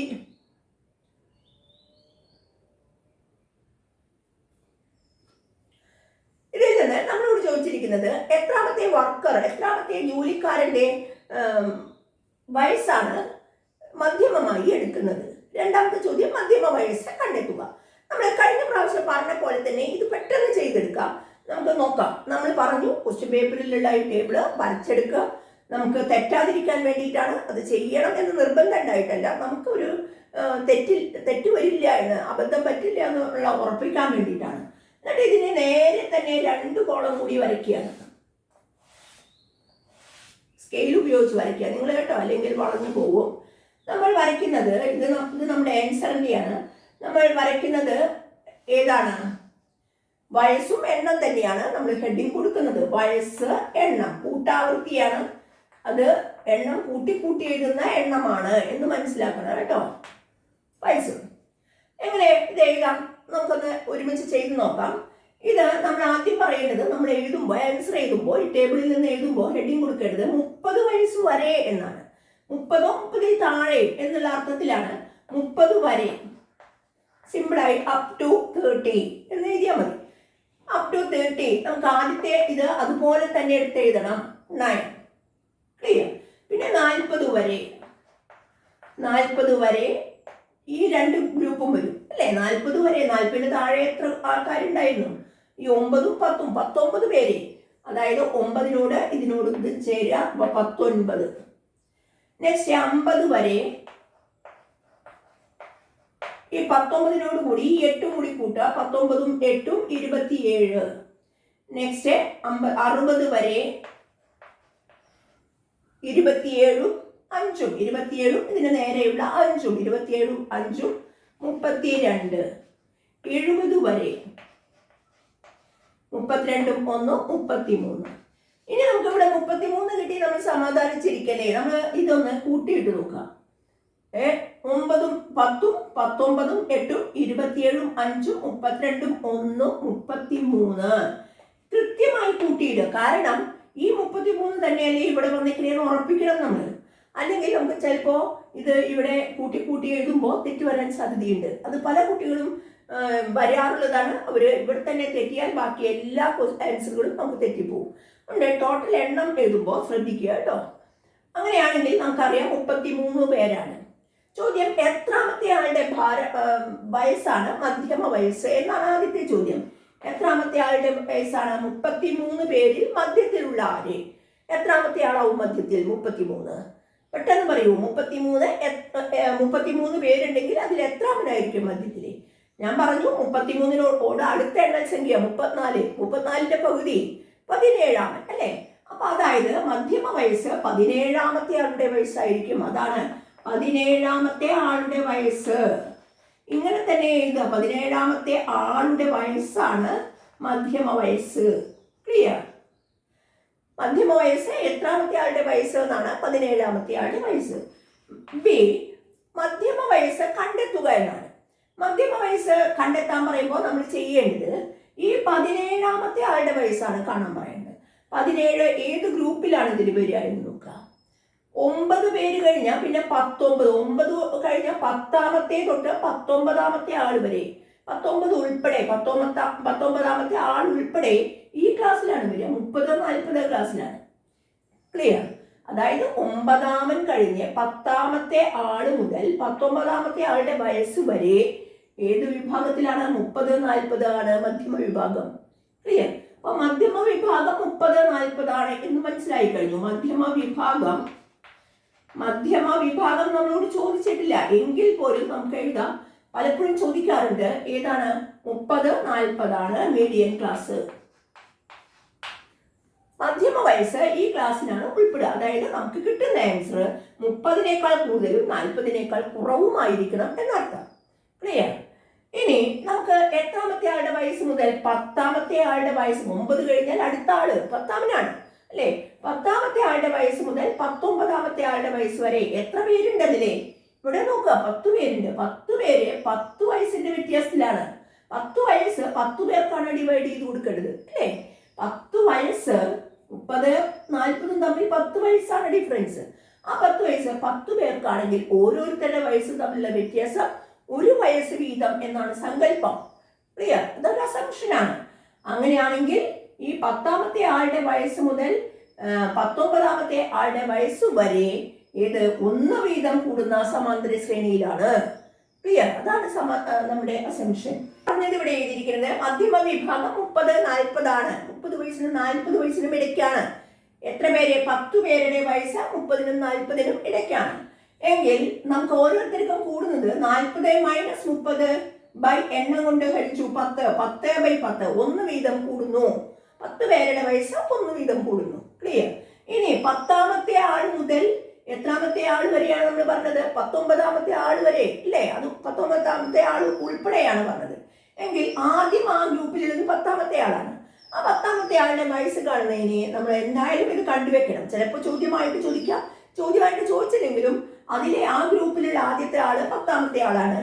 ഇതിൽ നിന്ന് നമ്മളോട് ചോദിച്ചിരിക്കുന്നത് എത്രാമത്തെ വർക്കർ, എത്രാമത്തെ ജോലിക്കാരന്റെ വയസ്സാണ് മധ്യമമായി എടുക്കുന്നത്. രണ്ടാമത്തെ ചോദ്യം മധ്യമ വയസ്സ് കണ്ടെത്തുക. നമ്മൾ കഴിഞ്ഞ പ്രാവശ്യം പറഞ്ഞ പോലെ തന്നെ ഇത് പെട്ടെന്ന് ചെയ്തെടുക്കാം. നമുക്ക് നോക്കാം. നമ്മൾ പറഞ്ഞു ക്വസ്റ്റ്യൻ പേപ്പറിലുള്ള ഈ ടേബിള് വരച്ചെടുക്കുക. നമുക്ക് തെറ്റാതിരിക്കാൻ വേണ്ടിയിട്ടാണ്. അത് ചെയ്യണം എന്ന് നിർബന്ധം ഉണ്ടായിട്ടല്ല, നമുക്കൊരു തെറ്റ് വരില്ല എന്ന്, അബദ്ധം പറ്റില്ല എന്നുള്ള ഉറപ്പിക്കാൻ വേണ്ടിയിട്ടാണ്. എന്നിട്ട് ഇതിനെ നേരെ തന്നെ 2 കോളം കൂടി വരയ്ക്കുകയാണ്. സ്കെയിൽ ഉപയോഗിച്ച് വരയ്ക്കുക നിങ്ങൾ കേട്ടോ, അല്ലെങ്കിൽ വളഞ്ഞു പോകും. നമ്മൾ വരയ്ക്കുന്നത് ഇത് നമ്മുടെ ആൻസറിൻ്റെയാണ്. നമ്മൾ വരയ്ക്കുന്നത് ഏതാണ്? വയസ്സും എണ്ണം തന്നെയാണ് നമ്മൾ ഹെഡിങ് കൊടുക്കുന്നത്. വയസ്സ്, എണ്ണം കൂട്ടാവൃത്തിയാണ്. അത് എണ്ണം കൂട്ടി എഴുതുന്ന എണ്ണമാണ് എന്ന് മനസ്സിലാക്കണം കേട്ടോ. വയസ്സ് എങ്ങനെ ഇത് എഴുതാം? നമുക്കൊന്ന് ഒരുമിച്ച് ചെയ്ത് നോക്കാം. ഇത് നമ്മൾ ആദ്യം പറയേണ്ടത്, നമ്മൾ എഴുതുമ്പോൾ ആൻസർ എഴുതുമ്പോൾ ഈ ടേബിളിൽ നിന്ന് എഴുതുമ്പോൾ ഹെഡിങ് കൊടുക്കേണ്ടത് 30 വയസ്സ് വരെ എന്നാണ്. 30 30ൽ താഴെ എന്നുള്ള അർത്ഥത്തിലാണ് 30 വരെ. സിമ്പിളായി അപ് ടു 30 എന്ന് എഴുതിയാൽ മതി. Up to 30. നമുക്ക് ആദ്യത്തെ ഇത് അതുപോലെ തന്നെ എടുത്ത് എഴുതണം. 9 ക്ലിയർ. പിന്നെ 40 വരെ ഈ രണ്ട് ഗ്രൂപ്പും വരും അല്ലേ. 40 വരെ, 40 താഴെ എത്ര ആൾക്കാരുണ്ടായിരുന്നു? ഈ 9ഉം 10ഉം 19 പേര്. അതായത് 9നോട് ഇതിനോട് ഇത് ചേരുക, അപ്പൊ 19. നെക്സ്റ്റ് 50 വരെ, ഈ 19നോട് കൂടി ഈ 8 കൂടി കൂട്ടുക, 19ഉം 8ഉം 27. നെക്സ്റ്റ് 60 വരെ 27ഉം 5ഉം, 27ഉം ഇതിന് നേരെയുള്ള 5ഉം, 27ഉം 5ഉം 32. 70 വരെ 32ഉം 1ഉം 33. ഇനി നമുക്ക് ഇവിടെ 33 കിട്ടി, നമ്മൾ സമാധാനിച്ചിരിക്കല്ലേ. നമ്മൾ ഇതൊന്ന് കൂട്ടിയിട്ട് നോക്കാം. 9ഉം 10ഉം 19ഉം 8ഉം 27ഉം 5ഉം 32ഉം 1ഉം 33. കൃത്യമായി കൂട്ടിയിടുക. കാരണം ഈ 33 തന്നെയല്ലേ ഇവിടെ വന്നിരിക്കണേന്ന് ഉറപ്പിക്കണം നമ്മൾ. അല്ലെങ്കിൽ നമുക്ക് ചിലപ്പോൾ ഇത് ഇവിടെ കൂട്ടി എഴുതുമ്പോൾ തെറ്റ് വരാൻ സാധ്യതയുണ്ട്. അത് പല കുട്ടികളും വരാറുള്ളതാണ്. അവർ ഇവിടെ തന്നെ തെറ്റിയാൽ ബാക്കി എല്ലാ ആൻസറുകളും നമുക്ക് തെറ്റിപ്പോകും. അതുകൊണ്ട് ടോട്ടൽ എണ്ണം എഴുതുമ്പോൾ ശ്രദ്ധിക്കുക കേട്ടോ. അങ്ങനെയാണെങ്കിൽ നമുക്കറിയാം 33 പേരാണ്. ചോദ്യം, എത്രാമത്തെ ആളുടെ വയസ്സാണ് മധ്യമ വയസ്സ് എന്നാണ് ആദ്യത്തെ ചോദ്യം. എത്രാമത്തെ ആളുടെ വയസ്സാണ്? 33 പേരിൽ മധ്യത്തിലുള്ള ആര്? എത്രാമത്തെ ആളാവും മധ്യത്തിൽ? 33. പെട്ടെന്ന് പറയൂ. 33 പേരുണ്ടെങ്കിൽ അതിൽ എത്രാമനായിരിക്കും മധ്യത്തിൽ? ഞാൻ പറഞ്ഞു 33നോട് അടുത്ത എണ്ണൽ സംഖ്യ 34. 34ന്റെ പകുതി 17 അല്ലേ. അപ്പൊ അതായത് മധ്യമ വയസ്സ് 17ാമത്തെ ആളുടെ വയസ്സായിരിക്കും. അതാണ് 17ാമത്തെ ആളുടെ വയസ്സ്. ഇങ്ങനെ തന്നെ എഴുതുക. 17ാമത്തെ ആളുടെ വയസ്സാണ് മധ്യമ വയസ്സ്. ക്ലിയർ? മധ്യമ വയസ്സ് എത്രാമത്തെ ആളുടെ വയസ്സ് എന്നാണ്? 17ാമത്തെ ആളുടെ വയസ്സ്. ബി, മധ്യമ വയസ്സ് കണ്ടെത്തുക എന്നാണ്. മധ്യമ വയസ്സ് കണ്ടെത്താൻ പറയുമ്പോൾ നമ്മൾ ചെയ്യേണ്ടത് ഈ 17ാമത്തെ ആളുടെ വയസ്സാണ് കാണാൻ പറയുന്നത്. 17 ഏത് ഗ്രൂപ്പിലാണ് ഇതിൽ വരിക എന്ന് നോക്കുക. 9 പേര് കഴിഞ്ഞാൽ പിന്നെ 19. 9 കഴിഞ്ഞാൽ 10ാമത്തെ തൊട്ട് 19ാമത്തെ ആൾ വരെ, 19 ഉൾപ്പെടെ 19ാമത്തെ ആൾ ഉൾപ്പെടെ ഈ ക്ലാസ്സിലാണ് വരിക. 30-40 ക്ലാസ്സിലാണ്. ക്ലിയർ? അതായത് 9ാമൻ കഴിഞ്ഞ് 10ാമത്തെ ആള് മുതൽ 19ാമത്തെ ആളുടെ വയസ്സ് വരെ ഏത് വിഭാഗത്തിലാണ്? 30-40 ആണ് മധ്യമ വിഭാഗം. ക്ലിയർ? അപ്പൊ മധ്യമ വിഭാഗം 30-40 ആണ് എന്ന് മനസ്സിലായി കഴിഞ്ഞു. മധ്യമ വിഭാഗം നമ്മളോട് ചോദിച്ചിട്ടില്ല എങ്കിൽ പോലും നമുക്ക് എഴുതാം. പലപ്പോഴും ചോദിക്കാറുണ്ട്. ഏതാണ്? 30-40 ആണ് മീഡിയൻ ക്ലാസ്. മധ്യമ വയസ്സ് ഈ ക്ലാസ്സിനാണ് ഉൾപ്പെടുക. അതായത് നമുക്ക് കിട്ടുന്ന ആൻസർ 30നേക്കാൾ കൂടുതലും 40നേക്കാൾ കുറവുമായിരിക്കണം എന്നർത്ഥം. ക്ലിയർ? ഇനി നമുക്ക് എത്രാമത്തെ ആളുടെ വയസ്സ് മുതൽ 10ാമത്തെ ആളുടെ വയസ്സ്? 9 കഴിഞ്ഞാൽ അടുത്ത ആള് 10ാമനാണ് അല്ലേ. 10ാമത്തെ ആളുടെ വയസ്സ് മുതൽ 19ാമത്തെ ആളുടെ വയസ്സ് വരെ എത്ര പേരുണ്ട് അതിലെ? ഇവിടെ നോക്കുക, 10 പേരുണ്ട്. 10 പേര് 10 വയസ്സിന്റെ വ്യത്യാസത്തിലാണ്. 10 വയസ്സ് 10 പേർക്കാണ് ഡിവൈഡ് ചെയ്ത് കൊടുക്കേണ്ടത് അല്ലേ. 10 വയസ്സ് 30-40 തമ്മിൽ 10 വയസ്സാണ് ഡിഫറൻസ്. ആ 10 വയസ്സ് 10 പേർക്കാണെങ്കിൽ ഓരോരുത്തരുടെ വയസ്സ് തമ്മിലുള്ള വ്യത്യാസം 1 വയസ്സ് വീതം എന്നാണ് സങ്കല്പം. ക്ലിയർ? ഇതൊരു അസംഷനാണ്. അങ്ങനെയാണെങ്കിൽ ഈ 10ാമത്തെ ആളുടെ വയസ്സ് മുതൽ 19ാമത്തെ ആളുടെ വയസ്സ് വരെ ഏത് 1 വീതം കൂടുന്ന സമാന്തര ശ്രേണിയിലാണ്. ക്ലിയർ? അതാണ് നമ്മുടെ അസംഷൻ. പറഞ്ഞത് ഇവിടെ എഴുതിയിരിക്കുന്നത് മധ്യമ വിഭാഗം 30-40 ആണ്. 30 വയസ്സിനും 40 വയസ്സിനും ഇടയ്ക്കാണ്. എത്ര പേര്? 10 പേരുടെ വയസ്സ് 30നും 40നും ഇടയ്ക്കാണ്. എങ്കിൽ നമുക്ക് ഓരോരുത്തർക്കും കൂടുന്നത് 40 - 30 ബൈ എണ്ണം കൊണ്ട് ഹരിച്ചു 10. 10/10 1 വീതം കൂടുന്നു. 10 പേരുടെ വയസ്സ് 1 വീതം കൂടുന്നു. ക്ലിയർ? ഇനി 10ാമത്തെ ആൾ മുതൽ എത്രാമത്തെ ആൾ വരെയാണ് നമ്മൾ പറഞ്ഞത്? 19ാമത്തെ ആൾ വരെ അല്ലേ. അത് 19ാമത്തെ ആൾ ഉൾപ്പെടെയാണ് പറഞ്ഞത്. എങ്കിൽ ആദ്യം ആ ഗ്രൂപ്പിലുള്ളത് 10ാമത്തെ ആളാണ്. ആ 10ാമത്തെ ആളുടെ വയസ്സ് കാണുന്നതിന് നമ്മൾ എന്തായാലും ഇത് കണ്ടുവെക്കണം. ചിലപ്പോൾ ചോദ്യമായിട്ട് ചോദിക്കാം. ചോദ്യമായിട്ട് ചോദിച്ചില്ലെങ്കിലും അതിലെ ആ ഗ്രൂപ്പിലുള്ള ആദ്യത്തെ ആള് 10ാമത്തെ ആളാണ്.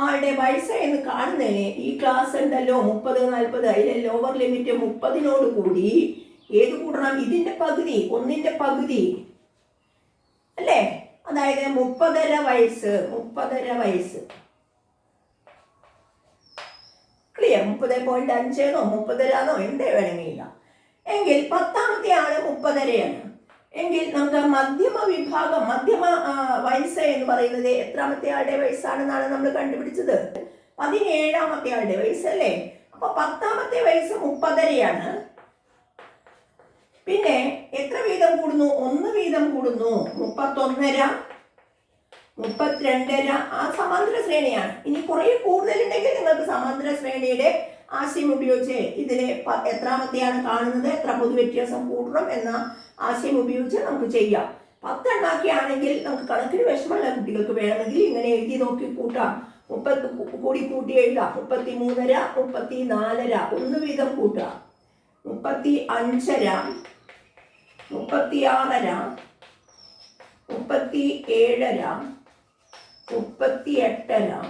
ആളുടെ വയസ്സ് എന്ന് കാണുന്നതിന് ഈ ക്ലാസ് ഉണ്ടല്ലോ 30-40, അതിലെ ലോവർ ലിമിറ്റ് 30നോട് കൂടി ഏത് കൂടണം? ഇതിന്റെ പകുതി, 1ന്റെ പകുതി അല്ലേ. അതായത് 30.5 വയസ്സ്. 30.5 ക്ലിയർ? 30.5 30 എന്തേ വേണമെങ്കില്ല. എങ്കിൽ 10ാമത്തെ ആള് 30.5 എങ്കിൽ നമുക്ക് മധ്യമ വയസ്സ് എന്ന് പറയുന്നത് എത്രാമത്തെ ആളുടെ വയസ്സാണെന്നാണ് നമ്മൾ കണ്ടുപിടിച്ചത്? 17ാമത്തെ ആളുടെ വയസ്സ് അല്ലേ? അപ്പൊ 10ാമത്തെ വയസ്സ് 30ാണ്. പിന്നെ എത്ര വീതം കൂടുന്നു? 1 വീതം കൂടുന്നു. 31.5, 32.5 ആ സമാന്തര ശ്രേണിയാണ്. ഇനി കുറെ കൂടുതലുണ്ടെങ്കിൽ നിങ്ങൾക്ക് സമാന്തര ശ്രേണിയുടെ ആശയം ഉപയോഗിച്ച് ഇതിലെ എത്രാമത്തെയാണ് കാണുന്നത്, എത്ര പൊതുവ്യത്യാസം കൂടണം എന്ന ആശയം ഉപയോഗിച്ച് നമുക്ക് ചെയ്യാം. 10 എണ്ണാക്കിയാണെങ്കിൽ നമുക്ക് കണക്കിന് വിഷമമുള്ള കുട്ടികൾക്ക് വേണമെങ്കിൽ ഇങ്ങനെ എഴുതി നോക്കി കൂട്ടാം. 30 കൂടി കൂട്ടി എഴുതാം. 33.5, 34.5 1 വീതം കൂട്ടാം. 35.5, 36.5, 37.5, 38.5.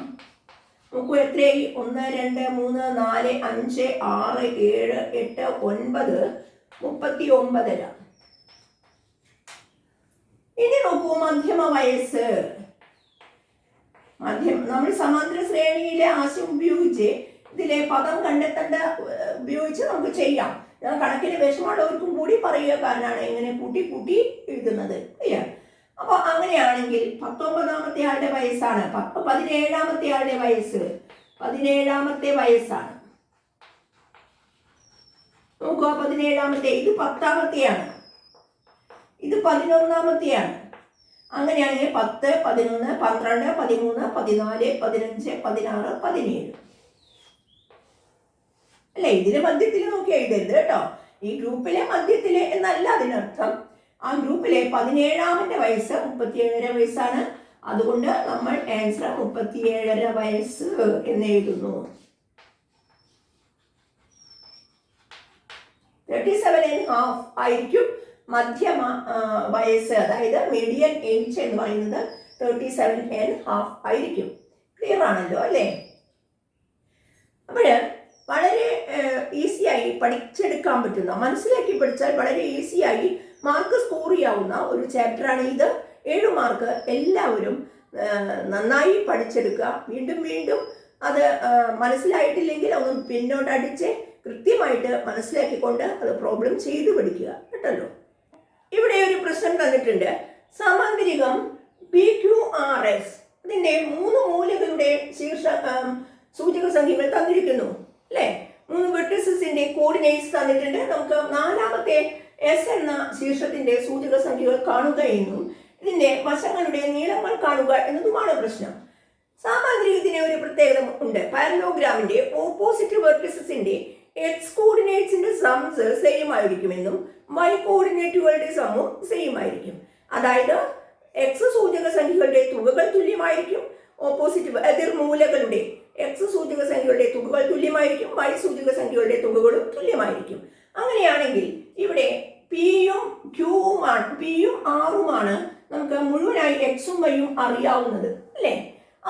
നോക്കൂ എത്രയായി? 1, 2, 3, 4, 5, 6, 7, 8, 9, 39.5. ഇനി നോക്കൂ മധ്യമ വയസ്സ്. നമ്മൾ സമാന്തര ശ്രേണിയിലെ ആശയം ഉപയോഗിച്ച് ഇതിലെ പദം കണ്ടെത്തേണ്ട ഉപയോഗിച്ച് നമുക്ക് ചെയ്യാം. ഞാൻ കണക്കിന് വിഷമമുള്ളവർക്കും കൂടി പറയുക കാരണമാണ് ഇങ്ങനെ കൂട്ടി എഴുതുന്നത്. അപ്പൊ അങ്ങനെയാണെങ്കിൽ 19ാമത്തെ ആളുടെ വയസ്സാണ്. 17ാമത്തെ ആളുടെ വയസ്സ് 17ാമത്തെ വയസ്സാണ്. നോക്കുക 17ാമത്തെ, ഇത് 10ാമത്തെയാണ്, ഇത് 11ാമത്തെയാണ്. അങ്ങനെയാണെങ്കിൽ 10, 11, 12, 13, 14, 15, 16, 17 അല്ലെ? ഇതിലെ മധ്യത്തിൽ നോക്കി എഴുതരുത് കേട്ടോ. ഈ ഗ്രൂപ്പിലെ മധ്യത്തിലെ എന്നല്ല അതിനർത്ഥം. ആ ഗ്രൂപ്പിലെ 17ാമത്തെ വയസ്സ് 37.5 വയസ്സാണ്. അതുകൊണ്ട് നമ്മൾ ആൻസർ 37.5 വയസ്സ് എന്ന് എഴുതുന്നു. 37.5 ആയിരിക്കും മധ്യമ വയസ്സ്, അതായത് മീഡിയൻ ഏജ് എന്ന് പറയുന്നത് 37.5 ആയിരിക്കും. ക്ലിയർ ആണല്ലോ അല്ലേ? അപ്പോൾ വളരെ ഈസിയായി പഠിച്ചെടുക്കാൻ പറ്റുന്ന, മനസ്സിലാക്കി പഠിച്ചാൽ വളരെ ഈസിയായി മാർക്ക് സ്കോർ ചെയ്യാവുന്ന ഒരു ചാപ്റ്ററാണ് ഇത്. 7 മാർക്ക് എല്ലാവരും നന്നായി പഠിച്ചെടുക്കുക. വീണ്ടും അത് മനസ്സിലായിട്ടില്ലെങ്കിൽ ഒന്ന് പിന്നോട്ടടിച്ച് കൃത്യമായിട്ട് മനസ്സിലാക്കിക്കൊണ്ട് അത് പ്രോബ്ലം ചെയ്ത് പഠിക്കുക കേട്ടല്ലോ. ഇവിടെ ഒരു പ്രശ്നം തന്നിട്ടുണ്ട്. സമാന്തരികം PQRS അതിൻ്റെ 3 മൂലകളുടെ സൂചക സംഖ്യകൾ തന്നിരിക്കുന്നു അല്ലേ? 3 വെർട്ടിസസിന്റെ കോർഡിനേറ്റ്സ് തന്നിട്ടുണ്ട്. നമുക്ക് 4ാമത്തെ S എന്ന ശീർഷത്തിന്റെ സൂചക സംഖ്യകൾ കാണുക എന്നും ഇതിന്റെ വശങ്ങളുടെ നീളങ്ങൾ കാണുക എന്നതുമാണ് പ്രശ്നം. സാമാന്തരികത്തിന് ഒരു പ്രത്യേകത ഉണ്ട്. പാരലോഗ്രാമിന്റെ ഓപ്പോസിറ്റ് വെർട്ടിസസിന്റെ X കോർഡിനേറ്റ്സിന്റെ സംസ് സെയിം ആയിരിക്കുമെന്നും Y കോർഡിനേറ്റുകളുടെ സമ്മും സെയിം ആയിരിക്കും. അതായത് X സൂചക സംഖ്യകളുടെ തുകകൾ തുല്യമായിരിക്കും. ഓപ്പോസിറ്റ് എതിർമൂലകളുടെ X സൂചക സംഖ്യകളുടെ തുകകൾ തുല്യമായിരിക്കും. Y സൂചക സംഖ്യകളുടെ തുകകളും തുല്യമായിരിക്കും. അങ്ങനെയാണെങ്കിൽ ഇവിടെ Pയും Rയുമാണ് നമുക്ക് മുഴുവനായി Xും Yയും അറിയാവുന്നത് അല്ലേ?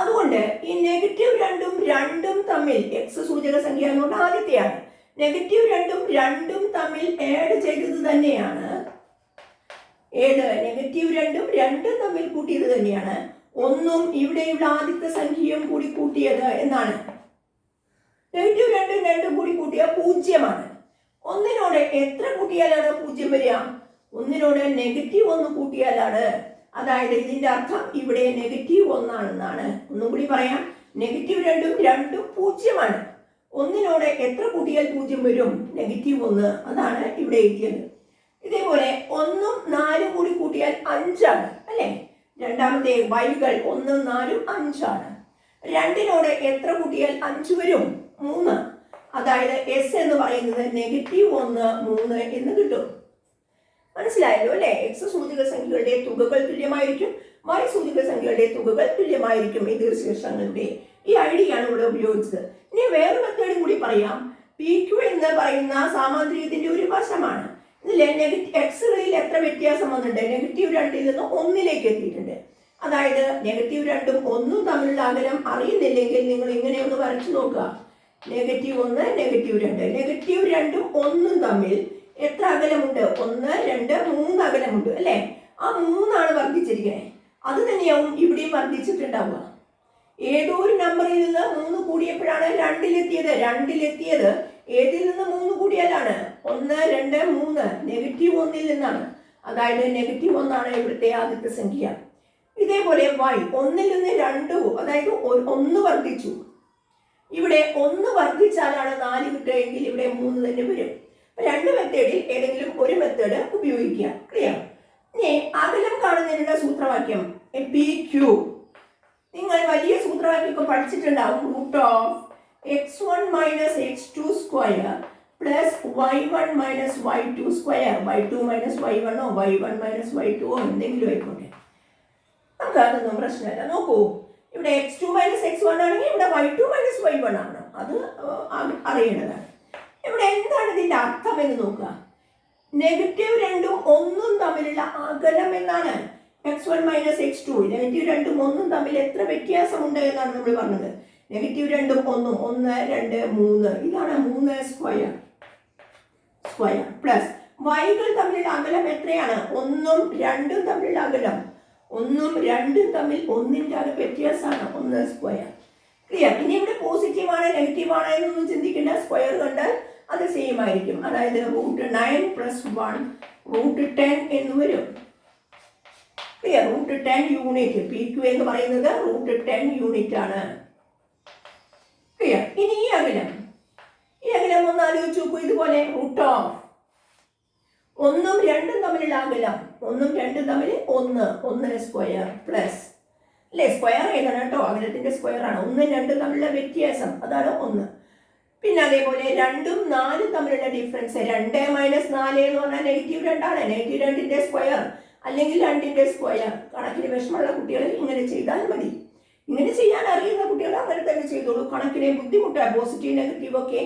അതുകൊണ്ട് ഈ നെഗറ്റീവ് രണ്ടും തമ്മിൽ X സൂചക സംഖ്യ എന്നുകൊണ്ട് ആദ്യത്തെയാണ്. നെഗറ്റീവ് രണ്ടും തമ്മിൽ ആഡ് ചെയ്തത് തന്നെയാണ്. നെഗറ്റീവ് രണ്ടും തമ്മിൽ കൂട്ടിയത് തന്നെയാണ്. 1ഉം ഇവിടെയുള്ള ആദ്യത്തെ സംഖ്യയും കൂടി കൂട്ടിയത് എന്നാണ്. നെഗറ്റീവ് രണ്ടും കൂടി കൂട്ടിയ 0ആണ്. 1നോട് എത്ര കൂട്ടിയാലാണ് 0 വരിക? 1നോട് -1 കൂട്ടിയാലാണ്. അതായത് ഇതിന്റെ അർത്ഥം ഇവിടെ -1 ആണെന്നാണ്. ഒന്നും കൂടി പറയാം. നെഗറ്റീവ് രണ്ടും 0ആണ്. 1നോട് എത്ര കൂട്ടിയാൽ 0 വരും? -1. അതാണ് ഇവിടെ എഴുതിയത്. ഇതേപോലെ 1ഉം 4ഉം കൂടി കൂട്ടിയാൽ 5 ആണ് അല്ലേ? രണ്ടാമത്തെ വൈകൾ 1ഉം 4ഉം 5 ആണ്. 2നോട് എത്ര കൂട്ടിയാൽ 5 വരും? 3. അതായത് S എന്ന് പറയുന്നത് -1, 3 എന്ന് കിട്ടും. മനസ്സിലായല്ലോ അല്ലേ? X സൂചക സംഖ്യകളുടെ തുകകൾ തുല്യമായിരിക്കും. Y സൂചക സംഖ്യകളുടെ തുകകൾ തുല്യമായിരിക്കും എതിർശീർഷങ്ങളുടെ. ഈ ഐഡിയയാണ് ഇവിടെ ഉപയോഗിച്ചത്. ഇനി വേറെ മെത്തേഡും കൂടി പറയാം. PQ എന്ന് പറയുന്ന സാമാന്തരികത്തിന്റെ ഒരു വശമാണ്. ഇതിലെ എക്സുകളിൽ എത്ര വ്യത്യാസം വന്നിട്ടുണ്ട്? -2ൽ നിന്ന് 1ലേക്ക് എത്തിയിട്ടുണ്ട്. അതായത് -2ഉം 1ഉം തമ്മിലുള്ള അകലം അറിയുന്നില്ലെങ്കിൽ നിങ്ങൾ ഇങ്ങനെ ഒന്ന് വരച്ചു നോക്കുക. -1, -2. -2ഉം 1ഉം തമ്മിൽ എത്ര അകലമുണ്ട്? 1, 2, 3 അകലമുണ്ട് അല്ലേ? ആ 3ആണ് വർദ്ധിച്ചിരിക്കുന്നത്. അത് തന്നെയാവും ഇവിടെയും വർദ്ധിച്ചിട്ടുണ്ടാവുക. ഏതോ ഒരു നമ്പറിൽ നിന്ന് 3 കൂടിയപ്പോഴാണ് 2ലെത്തിയത്. 2ലെത്തിയത് ഏതിൽ നിന്ന് 3 കൂടിയാലാണ്? 1, 2, 3 -1ൽ നിന്നാണ്. അതായത് -1 ഇവിടുത്തെ ആദ്യത്തെ സംഖ്യ. ഇതേപോലെ y 1ൽ നിന്ന് 2, അതായത് 1 വർദ്ധിച്ചു. ഇവിടെ 1 വർദ്ധിച്ചാലാണ് 4 കിട്ടുകയെങ്കിൽ ഇവിടെ 3 തന്നെ വരും. രണ്ട് മെത്തേഡിൽ ഏതെങ്കിലും ഒരു മെത്തേഡ് ഉപയോഗിക്കുക. ക്ലിയർ? ഇനി അകലം കാണുന്നതിനുള്ള സൂത്രവാക്യം PQ. നിങ്ങൾ വലിയ സൂത്രവാക്യമൊക്കെ പഠിച്ചിട്ടുണ്ടാവും. √(x1 - x2) square plus y1 - y2 square. y2 - y1 y1 - y2 എന്തെങ്കിലും ആയിക്കോട്ടെ, നമുക്ക് അതൊന്നും പ്രശ്നമില്ല. നോക്കൂ, ഇവിടെ x2 - x1 ആണെങ്കിൽ ഇവിടെ y2 - y1 ആണ്. അത് അറിയേണ്ടതാണ്. ഇവിടെ എന്താണ് ഇതിന്റെ അർത്ഥം എന്ന് നോക്കുക. -2ഉം 1ഉം തമ്മിലുള്ള അകലം എന്നാണ്. x1 - x2, -2ഉം 1ഉം തമ്മിൽ എത്ര വ്യത്യാസമുണ്ട് എന്നാണ് നമ്മൾ പറഞ്ഞത്. -2ഉം 1ഉം 1 2 3, ഇതാണ് 3 സ്ക്വയർ പ്ലസ് വൈകൾ തമ്മിലുള്ള അകലം എത്രയാണ്? 1ഉം 2ഉം തമ്മിലുള്ള അകലം. 1ഉം 2ഉം തമ്മിൽ 1ന്റെ വ്യത്യാസമാണ് 1 സ്ക്വയർ. ക്ലിയർ? ഇനി ഇവിടെ പോസിറ്റീവ് ആണ് നെഗറ്റീവ് ആണ് എന്നൊന്നും ചിന്തിക്കേണ്ട. സ്ക്വയർ കണ്ടാൽ അത് സെയിം ആയിരിക്കും. അതായത് √9 + 1 √10 എന്ന് വരും. ക്ലിയർ? √10 യൂണിറ്റ്. PQ എന്ന് പറയുന്നത് √10 യൂണിറ്റ് ആണ്. ക്ലിയർ? ഇനി ഈ അകലം ഒന്ന് ആലോചിച്ച് നോക്കൂ. ഇതുപോലെ √1ഉം 2ഉം തമ്മിലുള്ള അകലം, 1ഉം 2ഉം തമ്മിൽ 1 സ്ക്വയർ പ്ലസ്, അല്ലേ? സ്ക്വയർ എഴുതണം കേട്ടോ, അകലത്തിന്റെ സ്ക്വയർ ആണ്. 1ഉം 2ഉം തമ്മിലുള്ള വ്യത്യാസം, അതാണ് 1. പിന്നെ അതേപോലെ 2ഉം 4ഉം തമ്മിലുള്ള ഡിഫറൻസ്. 2 - 4 എന്ന് പറഞ്ഞാൽ -2 ആണ്. -2ന്റെ സ്ക്വയർ അല്ലെങ്കിൽ 2ന്റെ സ്ക്വയർ. കണക്കിന് വിഷമമുള്ള കുട്ടികൾ ഇങ്ങനെ ചെയ്താൽ മതി. ഇങ്ങനെ ചെയ്യാൻ അറിയുന്ന കുട്ടികൾ അങ്ങനെ തന്നെ ചെയ്തോളൂ. കണക്കിനെ ബുദ്ധിമുട്ടാണ്, പോസിറ്റീവ് നെഗറ്റീവ് ഒക്കെ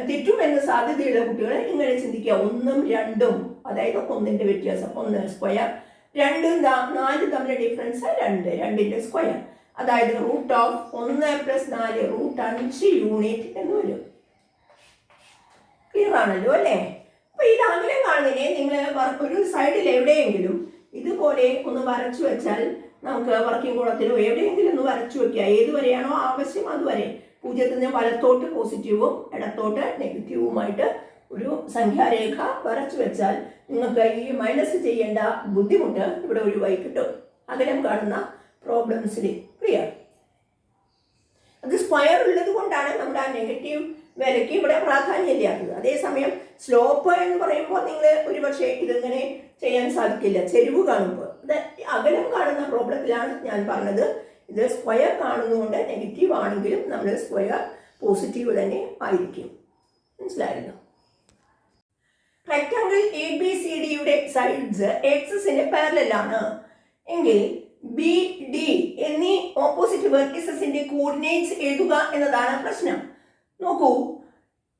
തെറ്റുമെന്ന് സാധ്യതയുള്ള കുട്ടികൾ ഇങ്ങനെ ചിന്തിക്കുക. 1ഉം 2ഉം, അതായത് 1ന്റെ വ്യത്യാസം 1 സ്ക്വയർ. 2ഉം 4ഉം തമ്മിലുള്ള ഡിഫറൻസ് 2ന്റെ സ്ക്വയർ. അതായത് √1 + 4 √5 യൂണിറ്റ് എന്ന് വരും. ക്ലിയർ ആണല്ലോ അല്ലേ? അപ്പൊ ഇത് അകലം കാണുന്നതിനെ നിങ്ങൾ ഒരു സൈഡിൽ എവിടെയെങ്കിലും ഇതുപോലെ ഒന്ന് വരച്ചു വെച്ചാൽ നമുക്ക് വർക്കിംഗ് കോളത്തിലോ എവിടെയെങ്കിലും ഒന്ന് വരച്ചു വെക്കുക. ഏതുവരെയാണോ ആവശ്യം അതുവരെ. 0ൽ നിന്ന് വലത്തോട്ട് പോസിറ്റീവും ഇടത്തോട്ട് നെഗറ്റീവുമായിട്ട് ഒരു സംഖ്യാരേഖ വരച്ചു വെച്ചാൽ നിങ്ങൾക്ക് ഈ മൈനസ് ചെയ്യേണ്ട ബുദ്ധിമുട്ട് ഇവിടെ ഒഴിവായി കിട്ടും അകലം കാണുന്ന പ്രോബ്ലംസിൽ. ക്ലിയർ? അത് സ്ക്വയർ ഉള്ളത് കൊണ്ടാണ് നമ്മുടെ ആ നെഗറ്റീവ് വിലയ്ക്ക് ഇവിടെ പ്രാധാന്യമില്ലാത്തത്. അതേസമയം സ്ലോപ്പ് എന്ന് പറയുമ്പോൾ നിങ്ങൾ ഒരുപക്ഷെ ഇതിങ്ങനെ ചെയ്യാൻ സാധിക്കില്ല ചെരിവ് കാണുമ്പോൾ. ഇത് അകലം കാണുന്ന പ്രോബ്ലത്തിലാണ് ഞാൻ പറഞ്ഞത്. ഇത് സ്ക്വയർ കാണുന്നതുകൊണ്ട് നെഗറ്റീവ് ആണെങ്കിലും നമ്മൾ സ്ക്വയർ പോസിറ്റീവ് തന്നെ ആയിരിക്കും. മനസ്സിലായല്ലോ? റെക്ടാങ്കിൾ ABCDയുടെ സൈഡ്സ് എക്സിന് പാരലലാണ് എങ്കിൽ BD എന്നീ ഓപ്പോസിറ്റ് വെർട്ടിസസിന്റെ കോർഡിനേറ്റ്സ് എഴുതുക എന്നതാണ് പ്രശ്നം. നോക്കൂ,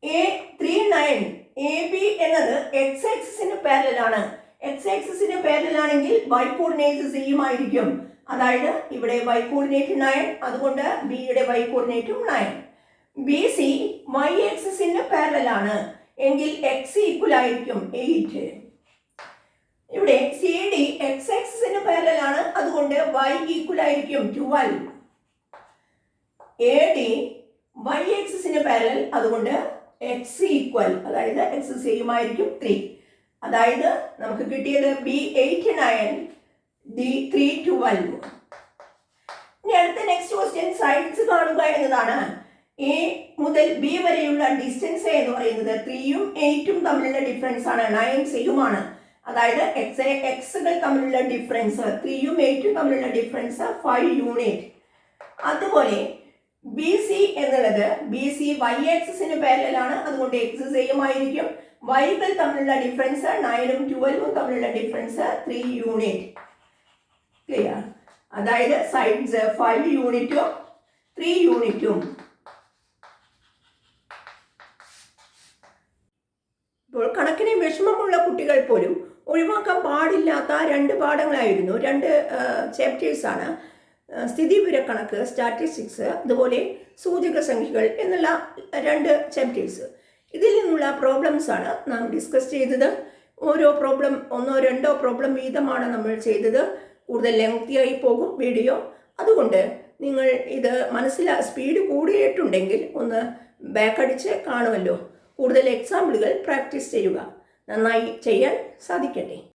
A39 AB എന്നത് x ആക്സിസിന് പാരലലാണ്. x ആക്സിസിന് പാരലലാണെങ്കിൽ y coordinates same ആയിരിക്കും. അതായത് ഇവിടെ y കോർഡിനേറ്റ് 9, അതുകൊണ്ട് B യുടെ y കോർഡിനേറ്റും 9. BC y ആക്സിസിന് പാരലലാണ് എങ്കിൽ x ഈക്വൽ ആയിരിക്കും 8. ഇവിടെ CD x ആക്സിസിന് പാരലലാണ്, അതുകൊണ്ട് y ഈക്വൽ ആയിരിക്കും 12. AD y ആക്സിസിന് പാരലൽ, അതുകൊണ്ട് x ഈക്വൽ, അതായത് x സെയിം ആയിരിക്കും 3. അതായത് നമുക്ക് കിട്ടിയത് B89 D312. ഇനി അടുത്ത നെക്സ്റ്റ് ക്വസ്റ്റ്യൻ സൈഡ്സ് കാണുക എന്നതാണ്. A മുതൽ B വരെയുള്ള ഡിസ്റ്റൻസ് എന്ന് പറയുന്നത് 3ഉം 8ഉം തമ്മിലുള്ള ഡിഫറൻസ് ആണ്. 9 സെയിമാണ്. അതായത് എക്സുകൾ തമ്മിലുള്ള ഡിഫറൻസ് 3ഉം 8ഉം തമ്മിലുള്ള ഡിഫറൻസ് 5 യൂണിറ്റ്. അതുപോലെ BC എന്നുള്ളത് BC y ആക്സിസിന് പാരലലാണ്, അതുകൊണ്ട് x സെയിം ആയിരിക്കും. വൈകൾ തമ്മിലുള്ള ഡിഫറൻസ് 9ഉം 12ഉം തമ്മിലുള്ള ഡിഫറൻസ് 3 യൂണിറ്റ്. ക്ലിയർ? അതായത് സൈഡ്സ് 5 യൂണിറ്റും 3 യൂണിറ്റും. ഇപ്പോൾ കണക്കിന് വിഷമമുള്ള കുട്ടികൾ പോലും ഒഴിവാക്കാൻ പാടില്ലാത്ത 2 പാഠങ്ങളായിരുന്നു, 2 ചാപ്റ്റേഴ്സാണ്. സ്ഥിതിവിവരക്കണക്ക്, സ്റ്റാറ്റിസ്റ്റിക്സ്, അതുപോലെ സൂചക സംഖ്യകൾ എന്നുള്ള 2 ചാപ്റ്റേഴ്സ്. ഇതിൽ നിന്നുള്ള പ്രോബ്ലംസാണ് നാം ഡിസ്കസ് ചെയ്തത്. ഓരോ പ്രോബ്ലം 1-2 പ്രോബ്ലം വീതമാണ് നമ്മൾ ചെയ്തത്. കൂടുതൽ ലെങ്തിയായി പോകും വീഡിയോ. അതുകൊണ്ട് നിങ്ങൾ ഇത് സ്പീഡ് കൂടിയിട്ടുണ്ടെങ്കിൽ ഒന്ന് ബാക്ക് അടിച്ച് കാണുമല്ലോ. കൂടുതൽ എക്സാമ്പിളുകൾ പ്രാക്ടീസ് ചെയ്യുക. നന്നായി ചെയ്യാൻ സാധിക്കട്ടെ.